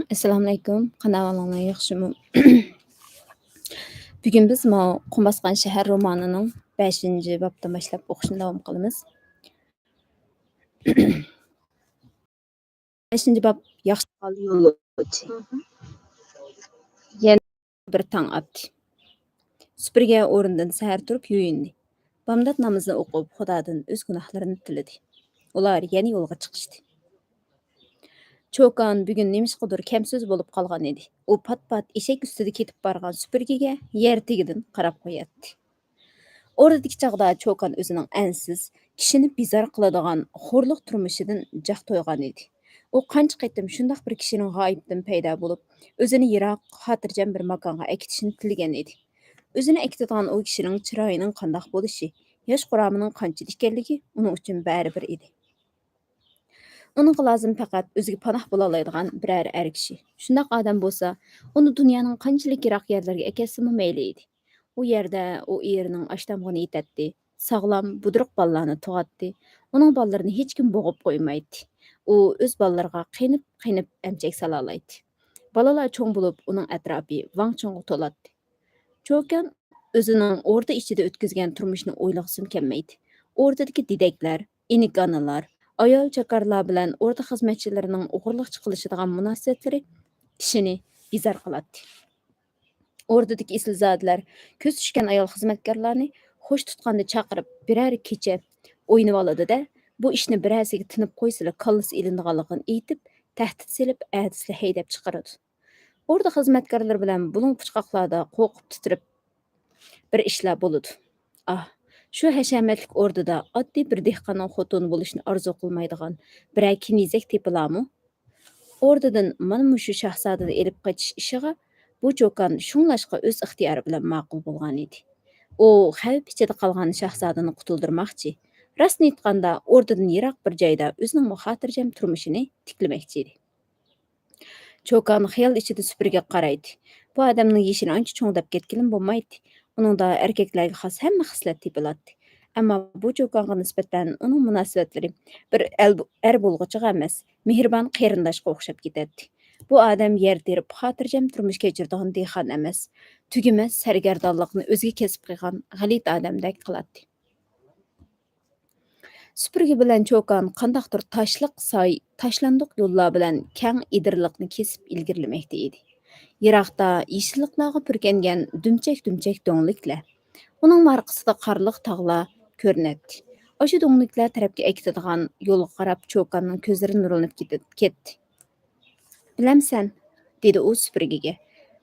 Assalomu alaykum. Qanday ahvolinglar, yaxshimi? Bugun biz Qum bosgan shahar romanining 5-bobdan boshlab o'qishni davom qilamiz. 5-bob yaxshi qoldi yo'lovchi. Yana bir tong otdi. Supurgi o'rnidan sahar turib yuyindi. Bomdod namozini o'qib, Xudodan o'z gunohlarini tiladi. Ular yana yo'lga chiqishdi. Çokan bugun nemishqidir kamso'z bo'lib qolgan edi. U pat-pat eshak ustida ketib borgan supurgiga yer tegidan qarab qo'yatdi. Oradagi chog'da Çokan o'zining ansiz, kishini bezor qiladigan xo'rliq turmushidan jah to'ygan edi. U qancha qaytim shundoq bir kishining g'oyibdan paydo bo'lib, o'zini yiroq, xotirjam bir makonga akitishini tilagan edi. O'zini akitadigan u kishining chiroyining qandoq bo'lishi, yosh quromining qanchalik ekanligi uning uchun baribir edi. Uningga lozim faqat o'ziga panoh bo'la oladigan biror er kishi. Shundoq odam bo'lsa, uni dunyoning qanchalik yiroq yerlarga akatsimi mayli edi. U yerda u erining ashtamg'ini yetadi, sog'lom, budruq bolalarni tug'atdi. Uning bolalarini hech kim bo'g'ib qo'ymaydi. U o'z bolalariga qiynib emchak sola oladi. Bolalar cho'ng bo'lib, uning atrofi vang-cho'ngga to'ladi. Çokan o'zining o'rda ichida o'tkazgan turmushni o'ylag'sim kelmaydi. O'rdadagi didaklar, enik onalar, ayol chakarlar bilan o'rda xizmatchilarining o'g'irliqchi qilishadigan munosabatlari kishini bezor qiladi. O'rdadagi eslzodalar ko'z tushgan ayol xizmatkorlarni xush tutqanda chaqirib biror kecha o'ynab oladi-da, bu ishni birasiga tinib qo'ysalar kallasi ilindiganligini aytib, tahdid selib, adisli haydab chiqaradi. O'rda xizmatkorlar bilan bulung puchqoqlarda qo'rqib titrib bir ishlar bo'ladi. Shu hashamatlik o'rdida oddiy bir dehqonning xotini bo'lishni orzu qilmaydigan biror kinizak tepilarmi? O'rdadan mana shu shahzodani elib qochish ishiga bu Çokan shunglashqa o'z ixtiyori bilan ma'qul bo'lgan edi. U xavf ichida qolgan shahzodani qutuldirmoqchi. Rostni aytganda, o'rdadan yiroq bir joyda o'zining xotirjam turmushini tiklamoqchi edi. Çokan xiyol ichida supurga qaraydi. Bu odamning yeshini ancha cho'ngdab ketgan bo'lmaydi. Uningda erkaklarga xos hamma xislat topiladi. Ammo bu Çokanga nisbatan uning munosabatlari bir er bo'lg'uchiga emas, mehribon qarindoshga o'xshab ketadi. Bu odam yer terib xotirjam turmush kechiradigan dehqon emas, tugamas sargardonlikni o'ziga kasb qilgan g'alit odamdek qiladi. Supurgi bilan Çokan qandaqdir tashlandiq yo'llar bilan keng idirliqni kesib ilgirlamoqda edi. Yiroqda yeşilliklarga purkangan dumchak do'ngliklar. Uning marqisida qorliq tog'lar ko'rinadi. O'sha do'ngliklar tarafga akitadigan yo'lga qarab Çokanning ko'zlari nurlanib ketdi. "Bilamsan", dedi u supurgiga.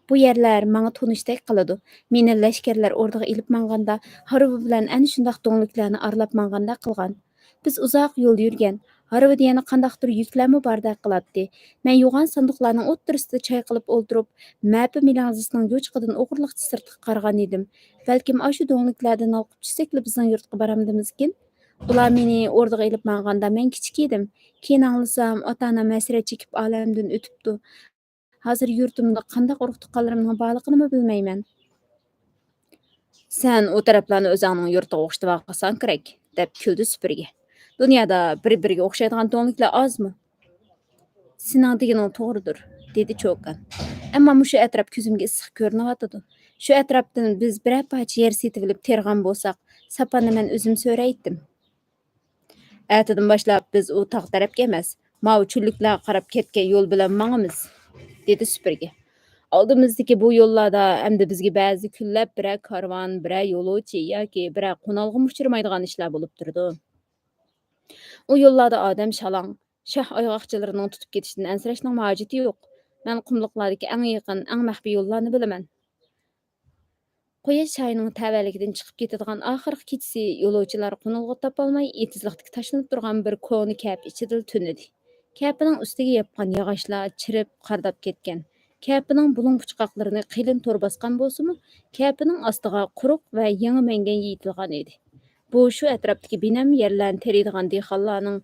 "Bu yerlar menga tanishdek qiladi. Meni lashkarlar o'rdaga ilib manganda, harbi bilan ana shundoq do'ngliklarni aralab manganda qilgan. Biz uzoq yo'l yurgan. Harvida yana qandaqdir yuklarmi bordek qiladi. Men yo'g'on sandiqlarning o'ttirisida choy qilib o'ltirib, ma'pi milangzisining yo'chqidan o'g'irliqchi sirtqa qaragan edim. Balkim shu do'ngliklardan olqib tushsakla bizning yurtga boramdimizkin. Ular meni o'rdaga ilib manganda men kichik edim. Keyin anglasam, ota-onam hasrat chekib olamdan o'tibdi. Hozir yurtimda qandaq urug' tuqqanlarimning borligini bilmayman." "Sen o taraflarni o'zingning yurtiga o'xshatib olsan kerak", deb kuldi supurgi. "Dunyoda bir-biriga o'xshaydigan do'ngliklar ozmi?" "Sening deganing to'g'ridir", dedi Çokan. "Ammo mushu atrof ko'zimga issiq ko'rinyotidi. Shu atrofdan biz biror parcha yer setib olib tergan bo'lsak, sapani men o'zim so'raydim. Ertadan boshlab biz u tog' tarafga emas, mau chulliklarga qarab ketgan yo'l bilan mangamiz", dedi supurgi. "Oldimizdagi bu yo'llarda endi bizga ba'zi kunlab biror karvon, biror yo'lovchi yoki biror qo'nalg'im uchramaydigan ishlar bo'lib turdi. U yo'llarda odam shalong, shoh ayg'oqchilarining tutib ketishidan ansirashning hojati yo'q. Men qumliqlardagi eng yaqin, eng maxfiy yo'llarni bilaman. Quyosh choyining tavalligidan chiqib ketadigan oxirgi kechasi yo'lovchilar qo'nalg'i topolmay etizliqdagi tashlanib turgan bir ko'ni kap ichida tunidi. Kapining ustiga yopgan yog'ochlar chirib, qardab ketgan. Kapining bulung puchqoqlarini qilin to'r bosgan bo'lsa-mu, kapining ostiga quruq va yangi mangan yeyitilgan edi. Bu shu atrofdagi binam yerlarni teriydigan dehqonlarning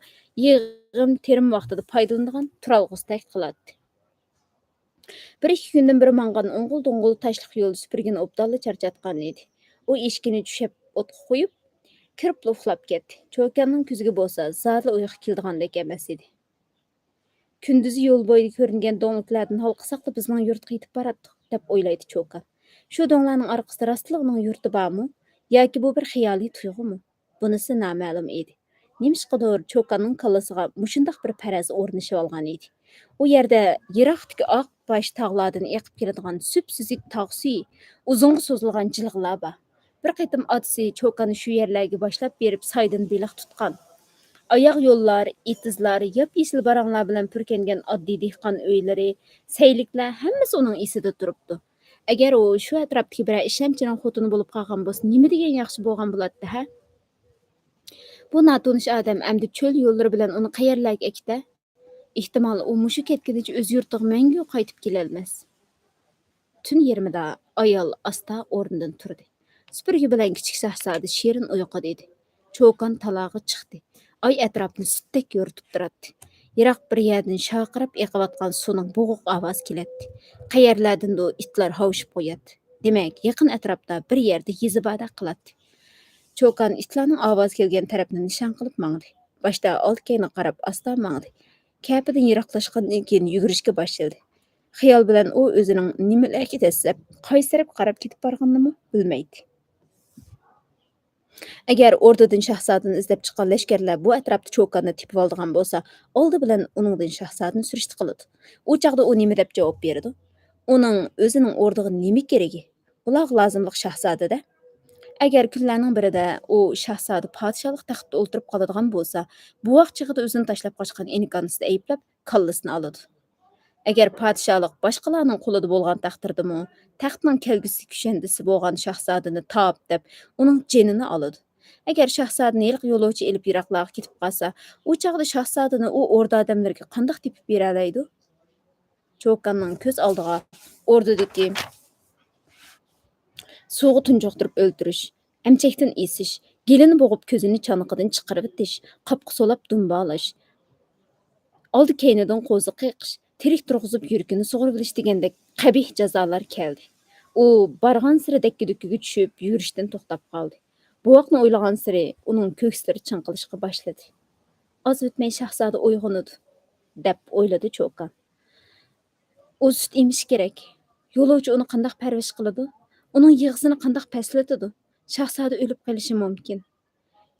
yig'im terim vaqtida foydalanadigan turalg'usdek qiladi. Bir-ikki kundan beri mangan o'ng'ul-do'ng'ul tashliq yo'l supurgini obdonla charchatgan edi. U eshikini tushab o'tqa qo'yib, kirib uxlab ketdi. Çokanning ko'ziga bo'lsa, zotli uyqu keldigandek emas edi. Kündüzü yol boyida ko'ringan do'ngliklardan halqısaqla bizning yurtqa yetib baratdiq, deb o'ylaydi Çokan. Shu do'nglarning orqasida rostla uning yurti bormi? Yoki bu bir xiyoliy tuyg'umi? Bunisi noma'lum edi. Nimishqadir Çokanning kallasiga mushundoq bir faraz o'rnashib olgan edi. U yerda yiroqdagi oq bosh tog'lardan eqib keladigan süpsüzük tog' suyi, uzunga so'zilgan jilg'lar bor. Bir qitim otasi Çokanni shu yerlarga boshlab berib soydan beliq tutgan. Ayaq yollar, itizlar, yap-yeşil baranglar bilan pürkengen oddiy dehqon uylari, sayliklar hammasi uning esida turibdi. Agar u shu atrofdagi bir ishlamchining xotini bo'lib qolgan bo'lsa, nima degan yaxshi bo'lgan bo'ladi, ha? Bu notanish odam amdi cho'l yo'llari bilan uni qayerlarga ekdi? Ehtimol u mushu ketgunicha o'z yurtiga mangu qaytib kelolmas. Tun yarmida ayol asta o'rnidan turdi. Supurgi bilan kichik shahzoda shirin uyquda edi. Çokan talog'i chiqdi. Ay atrofni sutdek yo'ritib turadi. Yiroq bir yerdan sharqirab eqiyotgan suvning bo'g'iq ovozi keladi. Qayerlardandir itlar havishib qo'yadi. Demak, yaqin atrofda bir yerda yezibada qiladi. Çokan itlarning ovozi kelgan tarafni nishon qilib mangdi. Boshda old-keyinga qarab asta mangdi. Kapidan yiroqlashgandan keyin yugurishga boshladi. Xiyol bilan u o'zining nimalarga dastlab qaysi taraf qarab ketib borganini bilmaydi. Agar o'rdadan shahzodani izlab chiqqan lashkarlar bu atrofda Çokanni tepib oldigan bo'lsa, oldi bilan uningdan shahzodani surishti qiladi. U chaqda u nima deb javob berdi? Uning o'zining o'rdiga nima keragi? Ular lozimliq shahzodada. Agar kunlarning birida u shahzoda podshohlik taxtida o'tirib qoladigan bo'lsa, bu vaqt chig'ida o'zini tashlab qochgan inikonasini ayblab, kallasini oladi. Agar podshohlik boshqalarning qo'lida bo'lgan taqdirdami, taxtning kelgusi kushandisi bo'lgan shahzodani top deb uning jinini oladi. Agar shahzodani yilq yo'lovchi elib yiroqlarga ketib qolsa, u chog'da shahzodani u o'rda odamlarga qandoq tepib bera oladi? Çokanning ko'z oldiga o'rdadagi suvga tunjuqtirib o'ltirish, amchakdan esish, gelini bo'g'ib ko'zini chanoqidan chiqarib itish, qopqa solab dumbalash, oldi keynidan qo'zi qiqish, tirik turg'izib yuragini sug'urib olish degandek qabih jazolar keldi. U borgan siri dakki-dukkiga tushib, yurishdan to'xtab qoldi. Bu vaqtni o'ylagan siri uning ko'kslari chinqilishga boshladi. Oz o'tmay shahzoda uyg'onadi, deb o'yladi Çokan. U sut emish kerak. Yo'lovchi uni qandoq parvash qiladi? Uning yig'isini qandoq paslatadi? Shahzoda o'lib qolishi mumkin.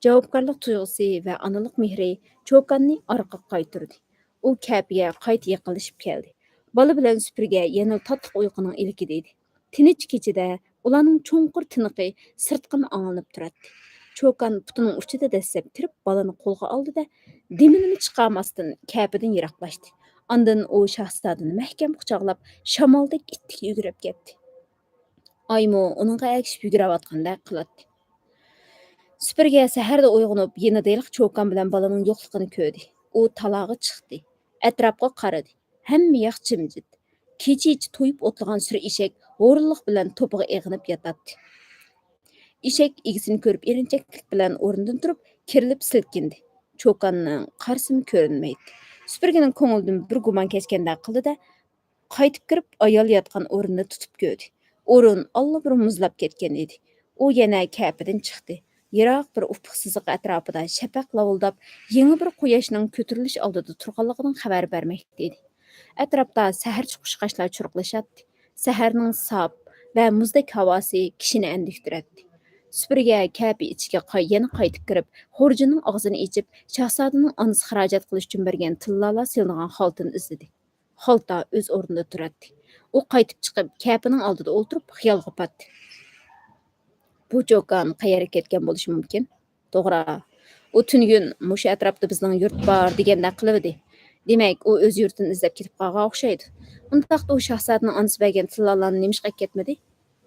Javobgarlik tuyg'usi va onalik mehri Çokanni orqaga qaytardi. U kapiga qayta yaqinlashib keldi. Bola bilan supurga yana tatliq uyquning ilkida edi. Tinch kechida ularning cho'nqur tiniqi sirtqimi anglanib turadi. Çokan putining uchida dastlab kirib bolani qo'lga oldida deminini chiqarmasdan kapidan yiroqlashdi. Ondan u shahzodani mahkam quchoqlab shamoldek itdek yugurib ketdi. Aymo uningga ergishib yugurayotgandek qiladi. Supurga saharda uyg'onib, yenida Çokan bilan bolaning yo'qligini ko'rdi. U talog'i chiqdi. Atrofga qaradi. Hamma yoq jimjit. Kecha-ichi to'yib o'tlagan sura eshak o'rinliq bilan to'piga eg'inib yotadi. Eshak egisini ko'rib erinchaklik bilan o'rnidan turib, kirilib silkindi. Çokanning qarsimi ko'rinmaydi. Supurgining ko'nglidan bir gumon kechgandek qildi-da, qaytib kirib ayol yotgan o'rinni tutib ko'rdi. O'rin allabir muzlab ketgan edi. U yana kapidan chiqdi. Yiroq bir ufuq siziqi atrofida shafaq lavuldab, yangi bir quyoshning ko'tarilish oldida turganligidan xabar bermoqda edi. Atrofda saharchi qushqashlar churqlashadi. Saharning sof va muzdek havosi kishini andiktiradi. Supurga kapi ichiga yana qaytib kirib, xurjining og'zini ochib, shahzodaning onasi xarajat qilish uchun bergan tillalar silingan xaltini izladi. Xalta o'z o'rnida turadi. U qaytib chiqib, kapining oldida o'tirib, xiyolga patdi. Bu Çokan qayerga ketgan bo'lishi mumkin? To'g'ri. U tungun mushu atrofda bizning yurt bor degandek qilibdi. Demak, u o'z yurtini izlab ketib qolgan o'xshaydi. Undaqda u shahzodaning onasi bergan tillalarni nimishqa ketmadi?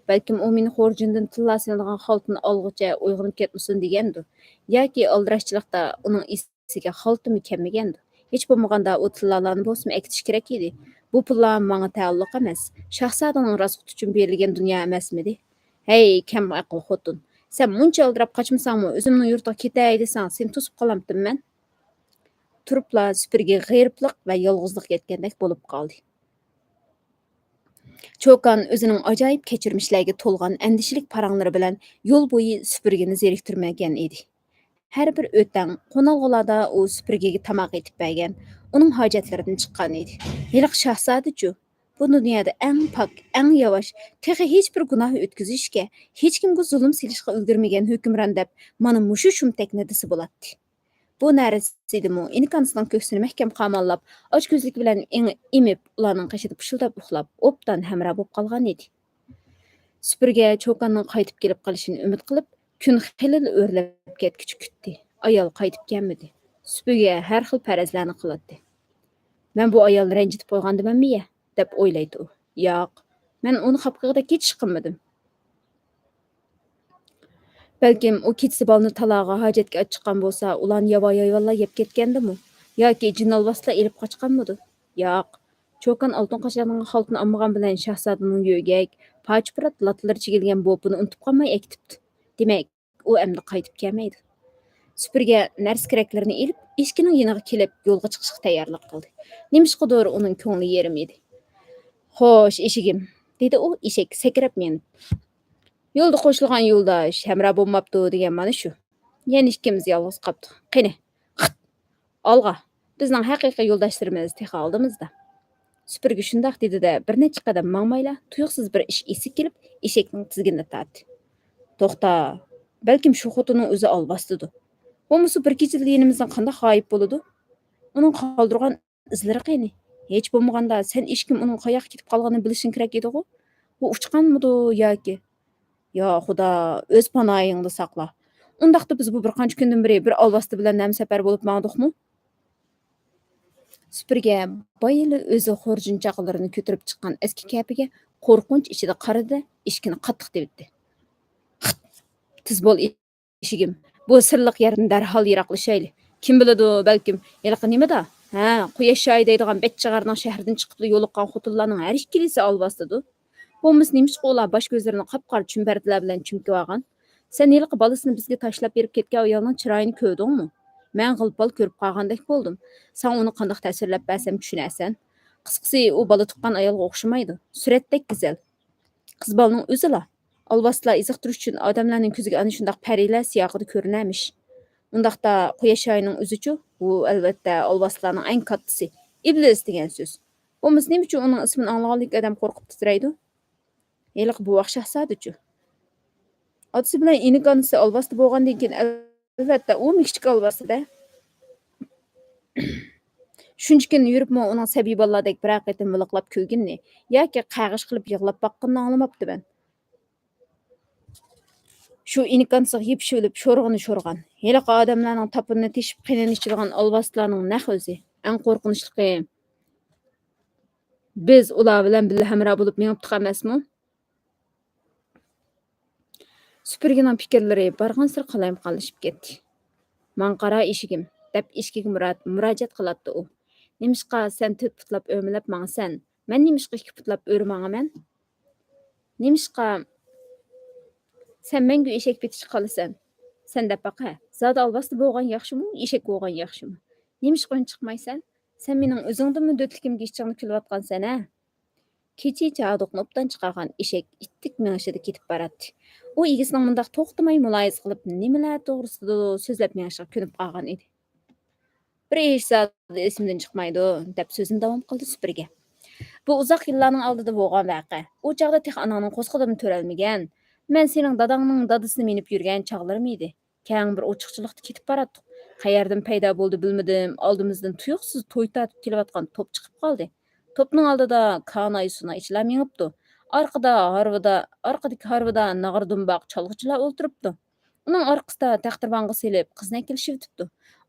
Balkim u meni xorjindan tilla silingan xaltini olg'icha uyg'onib ketmasin degandir. Yoki aldirashchilikda uning esiga xaltimi kelmagandir. Hech bo'lmaganda u tillalarni bo'lsa aktish kerak edi. Bu pullar menga taalluq emas. Shahzodaning rasxut uchun berilgan dunyo emasmidi? Hey, kam aql xotin. Sen muncha aldirab qochmasanmi, o'zimning yurtga ketay desang, seni to'sib qolamdim-man. Turibla supurga g'ayribliq va yolg'izlik yetgandek bo'lib qoldi. Çokan o'zining ajoyib kechirmishlarga to'lgan andishilik paranglari bilan yo'l bo'yi supurgini zeriktirmagan edi. Har bir o'tdan qo'nalg'ularda u supurgiga tamoq etib bergan, uning hojatlaridan chiqqan edi. Heliq shahzodachu bu dunyoda eng pok, eng yavaş, texi hech bir gunoh o'tkazishga, hech kimga zulm silishga ulgurmagan hukmron deb mana mushu shumtakni desa bo'ladi. Bu narsidimi inkonsining ko'ksini mahkam qamollab, ochko'zlik bilan imib, ularning qashida pushildab uxlab, obdan hamra bo'lib qolgan edi. Supurga cho'konning qaytib kelib qolishini umid qilib, kun xilli o'rlab ketgich kutdi. Ayol qaytib kelmadi. Supurga har xil farazlarni qiladi. Men bu ayolni ranjitib qo'ygandimanmi deb o'ylaydi u. Yo'q, men uni xapqig'ida ketish qilmadim. Balkim u ketsa balni talog'a hojatga chiqqan bo'lsa, ularni yovvoyi hayvonlar yeb ketgandimi? Yoki jinnolvoslar elib qochganmidi? Yo'q. Cho'kan oltin qo'shlarning xaltini olmagan bilan shahzodaning yo'gak, pochpirat latlar chigilgan bo'pini unutib qolmay ekitibdi. Demak, u endi qaytib kelmaydi. Supurga nars keraklarini elib, eshikning yeniga kelib, yo'lga chiqishga tayyorlik qildi. Nimishqidir uning ko'ngli yerim edi. Xo'sh, eshigim, dedi u eshak sakrab menib. Yo'lda qo'shilgan yo'ldosh hamra bo'lmabdi degan mana shu. Yana ikkimiz yolg'iz qoldik. Qani, olg'a. Bizning haqiqiy yo'ldoshlarimiz texa oldimizda. Supurgi shundoq dedi-da, bir necha qadam mangmayla, tuyuqsiz bir ish esi kelib, eshakning tizginini tortdi. To'xta, balkim shu xotinning o'zi olbasdidu. Bo'lmasa bir kechada yenimizdan qanday g'oyib bo'ladi? Uning qoldirgan izlari qani? Hech bo'lmaganda sen ishkim uning qayoqqa ketib qolganini bilishing kerak edi-ku. Bu uchqanmidi yoki? Yo xudo, o'z panoyingda saqla. Undaqda biz bu bir qancha kundan beri bir olvasti bilan nam safar bo'lib mangdiqmi? Supurga bayili o'zi xo'rjinchaqlarini ko'tarib chiqqan eski kapiga qo'rqinch ichida qaradi, eshikni qattiq tebdi. Tiz bo'l eshigim. Bu sirliq yerdan darhol yiroqlashayli. Kim biladi, balkim yalaqi nimada? Ha, quyosh shoyi deydigan betchig'arning shahardan chiqib yo'liqqan xotinlarning har ikkilisi olvastidi. Bo'lmas nimishqa ular bosh ko'zlarini qap-qora chumbardilar bilan chumkib olgan. Sen yilqi bolasini bizga tashlab berib ketgan ayolning chiroyini ko'rdingmi? Men g'ilpol ko'rib qolgandek bo'ldim. Sen uni qanday ta'sirlab bersam tushunasan. Qisqasi, u bola tuqqan ayolga o'xshamaydi. Suratdek go'zal. Qiz bolaning o'zila. Alvastlar iziq turish uchun odamlarning ko'ziga ana shunday parilar siyog'ida ko'rinamish. Undaqda quyosh oyining o'zichu, u albatta alvastlarning eng kattasi. Iblis degan so'z. Bo'lmas nima uchun uning ismini anglaganlik odam qo'rqib titraydi? Yeliq bu vaqt shahzodachu. Otasi bilan inigonisi alvasti bo'lgandan keyin albatta u kichik alvasti-da. Shuncha kun yuribmi uning sabiy bolalardek bir qitim miliqlab kulginni yoki qag'ish qilib yig'lab baqqanini anglamabdi ben. Shu inikonsiq yepishilib sho'rg'ini. Heliq odamlarning topini teshib qinini ichirgan alvastlarning naq o'zi. Eng qo'rqinchlisi biz ular bilan birga hamroh bo'lib menibdik emasmi? Supurgining fikrlari bargan sir qalayimqonlashib ketdi. "Man qara eshigim" deb eshikka murojaat qiladi u. "Nimishqa sen 4 putlab o'milab mangsan? Men nimishqa 2 putlab o'rmangaman? Nimishqa sen menga eshak betish qolasan? Sen deb baqa. Zada alvasti bo'lgan yaxshimi, eshak bo'lgan yaxshimi? Nimishqa chiqmaysan? Sen mening o'zingdimi dötlikimga ishingni kulayotgansan a?" Kecha adoqni obdan chiqargan eshak ittik mengishida ketib boradi. U egisining mundaq to'xtamay muloyiz qilib, nimalar to'g'risida so'zlab menishga ko'nib qolgan edi. "Bir ish zodi esimdan chiqmaydi" deb so'zini davom qildi supurga. "Bu uzoq yillarning oldida bo'lgan voqea. U chaqda tex anangning qo'sqidini to'ralmagan. Men sening dadangning dadasini minib yurgan chog'larim edi. Keng bir ochiqchilikda ketib bordik. Qayerdan paydo bo'ldi bilmadim. Oldimizdan tuyuqsiz to'y tatib kelayotgan top chiqib qoldi. Topning oldida kanay sunay ichlar minibdi. Arkadagi harvada nag'ir dumbaq chalg'ichilar o'ltiribdi. Uning orqasida taqdirbonga selib qizni kelishibdi.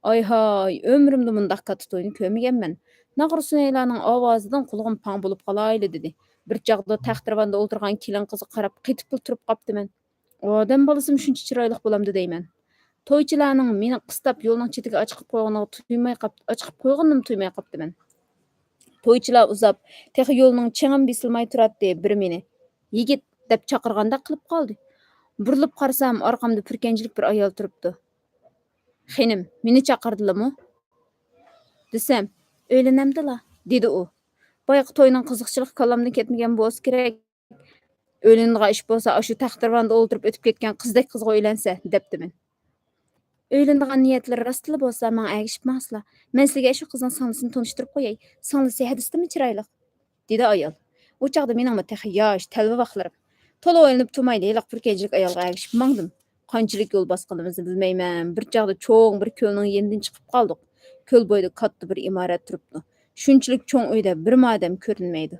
Ay hay, ömrümde mundaq katta to'yni ko'rmaganman. Nag'ir sunaylarning ovozidan qulog'im pang bo'lib qolayli dedi. Bir chaqda taqdirbonda o'ltirgan kelin qizi qarab qetib turib qoptiman. Odam bolasimi shuncha chiroyli bo'lamdi deyman. To'ychilarning meni qistab yo'lning chetiga ochqib qo'yganini tuymay qoptiman. To'ychilar uzab, tex yo'lning chingim besilmay turadi bir meni. Yigit deb chaqirganda qilib qoldi. Burilib qarsam, orqamda purkanchilik bir ayol turibdi. "Xenim, meni chaqirdilarmi?" desam, "O'ylanamdilar", dedi u. "Boyaq to'yning qiziqchilik kalamdan ketmagan bo'lsa kerak. O'ylanadigan ish bo'lsa, shu taqdirbonda o'ltirib o'tib ketgan qizdek qizga o'ylansa", debdiman. Öýlendigan niýetleri rastly bolsa maňa ägişip maňsla. Men sizge şu kızın saňlysyny tonyşdyryp goýaý. Saňlysy hädisdimi çyraýlyk? Dedi ayol. O çagda meningmi tehi ýaş, telwe wagtlarym. Tola oýlanyp turmaýly ýylyk bir kenjilik aýalga ägişip maňdym. Kançylyk ýol baskanymyzy bilmeýmän. Bir çagda çoň bir kölniň ýeninden çykyp galdyk. Köl boýda katta bir imarat turupdy. Şunçalyk çoň öýde bir madem görünmeýdi.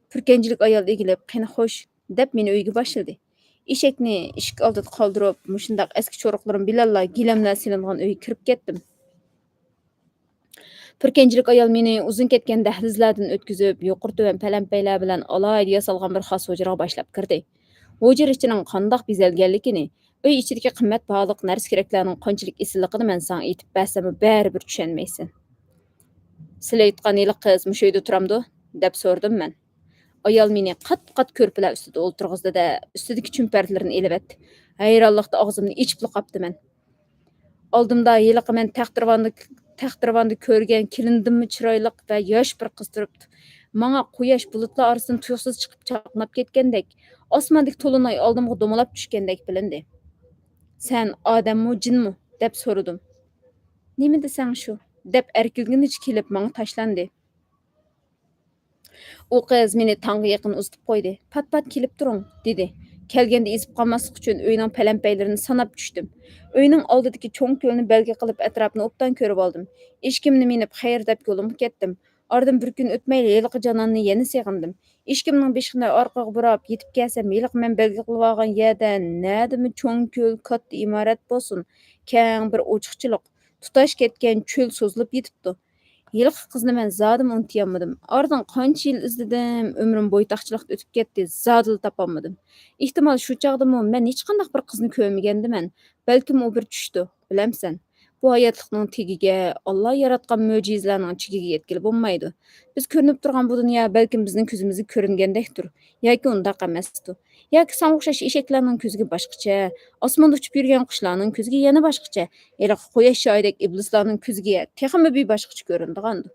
Pürkenjilik aýal egilip, "Qani hoş" dep meni öýge başlady. Eşekni işik aldyda kaldyryp, muşundaq eski çoraklarym bilenla gilemler silingan öýge kirip ketdim. Pürkenjilik aýal meni uzun ketken dahlizlerden ötküzüp, ýokur töwen pelempeýler bilen alaýda ýasalgan bir has hujraga başlap kirdi. Hujra içiniň qandaq bezelgenligini, öý içideki qymmat bahalyk närs kerekleriniň qançalyk esilligini men saňa aýtyp bärsem bäribir düşenmeýsin. "Sile aýtgan ýylyk kız muş öýde turamdy?" dep sordum men. Ayal meni qat-qat körpüler üstüde olturguzdy-da, üstüdeki çümpertlerini elip etdi. Haýranlykda agzymny içipli gapdy men. Aldymda ýylyky men tähtirwandy körgen kilindimmi çyraýlyk we ýaş bir kız turupdy. Maňa quýaş bulutlar arasydan tuýuksuz çykyp çaqnap ketgendek, osmandyk tolunay aldymga domalap düşgendek bilindi. "Sen adammy, jinmi?" dep soradym. "Nime deseň şu?" dep erkilginiç kelip maňa taşlandy. O kız meni taňga ýakyn uzutup goýdy. "Pat-pat kelip turuň" dedi. Kelgende izip galmaslyk üçin öýüniň pelempeýlerini sanap düşdüm. Öýüniň aldydaky çoň kölni belgi kılıp etrapyny opdan körüp aldym. Eşkimni minip haýır dep ýolumga ketdim. Aradan bir gün ötmeýle ýylyky jananny ýene segindym. Eşkimniň beşiğine arkaga burap ýetip gelsem, ýylyk men belgi kılıp algan ýerden nädimi çoň köl, katta imarat bolsun, käň bir oçukçylyk, tutaş ketken çöl sozulup ýetipdi. Ýylyk kyzyny men zadym unutyýanmadym. Aradan kança ýyl izledim, ömrüm boýtakçylykda ötüp ketdi, zadyl tapamadım. Ihtimal şu çagdamy men hiç qandaq bir kyzyny köwmegendimen. Belkim o bir düşdü, bilemsen. Bu haýatlyknyň tegige, Allah yaratgan möjizleriniň çigige ýetkili bolmaýdy. Biz körünüp turgan bu dünýä belkim bizniň közümizde körüngendekdir. Ýa-ki undaq emasdy. Ýa-ki saňa okşaş eşekleriniň közüge başgaça, osmanda uçup ýürgen kuşlarnyň közüge ýene başgaça, ýa-ki quýaş şaýdek iblislarnyň közüge tehimi bir başgaça göründigandy.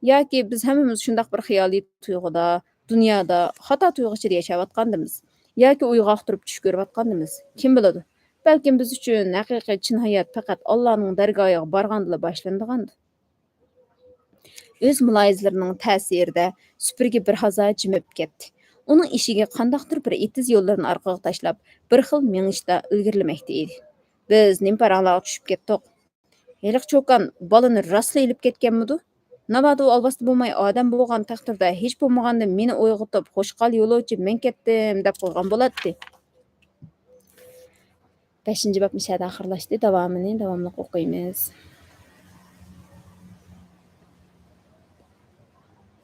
Ýa-ki biz hemmemiz şundaq bir hyýaly tuýguda, dünýäde hata tuýgu içinde ýaşawatkandymyz. Ýa-ki uýgak turup düş görüp atkandymyz. Kim biladi? Belkim biz üçin hakyky çyn hayat fakat Allah'nyň dergahyga barganda başlandygandy. Öz mülaýizlarynyň täsirinde süpürge bir haza jimip ketdi. Onun işige qandaqdyr bir etiz ýollaryny arkaga taşlap, bir xil meňişde ilgirlemekde edi. Biz nimparalaga düşüp ketdik. Ýylyk çokan balany rastla elip ketgenmidi? Nabady o albasty bolmay adam bolgan takdirde hiç bolmaganda meni oýgutup, "Hoşgal ýolawçy, men ketdim" dep goýgan bolatdy. 5-nji bab müşäde ahyrlaşdy. Dawamyny dawamlyk okuýmaz.